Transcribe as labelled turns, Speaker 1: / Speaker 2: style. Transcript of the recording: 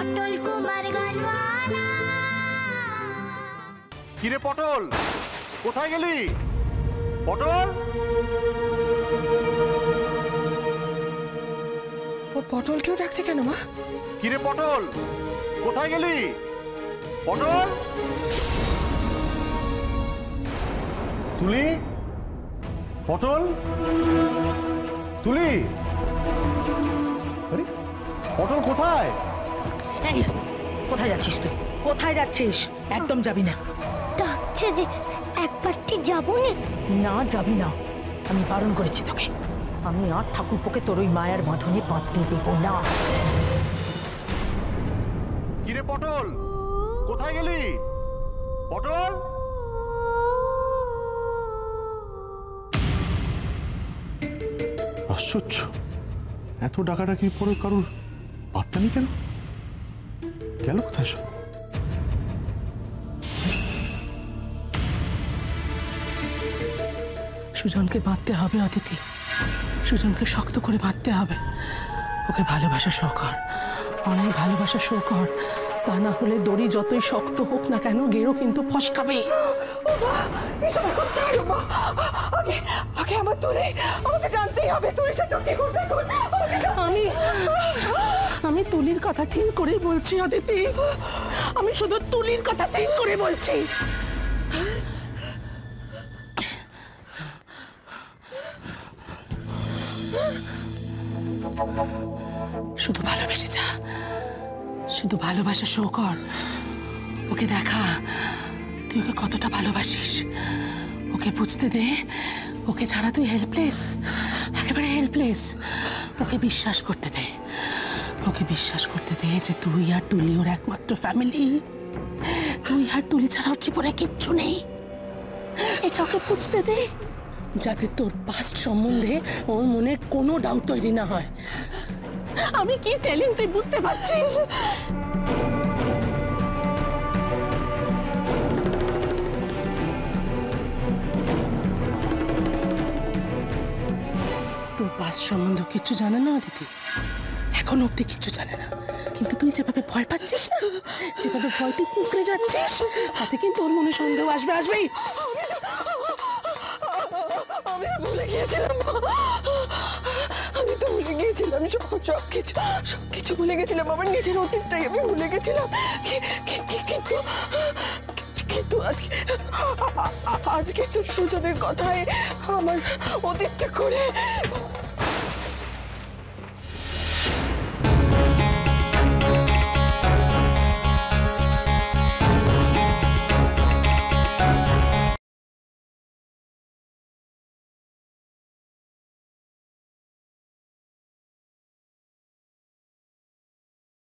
Speaker 1: পটল কুমার গানওয়ালা।
Speaker 2: কিরে পটল, কোথায় গেলি? পটল,
Speaker 3: ও পটলকেও ডাকছে কেন মা?
Speaker 2: কিরে পটল, কোথায় গেলি? পটল, তুলি, পটল, তুলি, আরে পটল কোথায়?
Speaker 4: এই, কোথায় যাচ্ছিস তুই? কোথায় যাচ্ছিস? একদম যাবি না।
Speaker 1: ডাকছে যে একবারটি যাবো না।
Speaker 4: না যাবি না, আমি বারণ করেছি তোকে। আমি আর ঠাকুরপোকে তোর ওই মায়ের বাঁধনে বাঁধতে দেব না।
Speaker 2: কিরে পটল, কোথায় গেলি? পটল,
Speaker 5: আশ্চর্য, এত ডাকাডাকির পরে কারোর পাত্তা নেই কেন? গেল কোথায় সব?
Speaker 3: সুজনকে বাঁধতে হবে অদিতি, সুজনকে শক্ত করে বাঁধতে হবে। ওকে ভালোবাসা শো কর, অনেক ভালোবাসা শো কর। তা না হলে দড়ি যতই শক্ত হোক না কেন, গেরো কিন্তু ফসকাবে। আমার তুলি, আমাকে জানতেই হবে তুলি সেটা কি করবে। আমি তুলির কথা ঠিক করে বলছি অদিতি, আমি শুধু তুলির কথা ঠিক করে বলছি। শুধু ভালোবেসে যা, শুধু ভালোবাসা শো কর। ওকে দেখা তুই ওকে কতটা ভালোবাসিস, ওকে বুঝতে দে। ওকে ছাড়া তুই হেল্পলেস, একেবারে হেল্পলেস। ওকে বিশ্বাস করতে দে, ওকে বিশ্বাস করতে দে যে তুই আর তুলি ওর একমাত্র ফ্যামিলি। তুই আর তুলি ছাড়া ওর জীবনে কিচ্ছু নেই, এটা ওকে বুঝতে দে, যাতে তোর পাস্ট সম্বন্ধে ওর মনে কোনো ডাউট তৈরি না হয়। আমি কি টেলিং তুই বুঝতে পারছিস? তোর পাস্ট সম্বন্ধে কিছু জানে না অদিতি, এখন অব্দি কিছু জানে না। কিন্তু তুই যেভাবে ভয় পাচ্ছিস না, যেভাবে ভয়টি কুকড়ে যাচ্ছিস, তাতে কিন্তু ওর মনে সন্দেহ আসবেই। আমি ভুলে গিয়েছিলাম, আমি তো ভুলে গিয়েছিলাম সবকিছু ভুলে গেছিলাম। আমার নিজের অতীতটাই আমি ভুলে গেছিলাম। কিন্তু আজকে তোর সুজনের কথায় আমার অতীতটা করে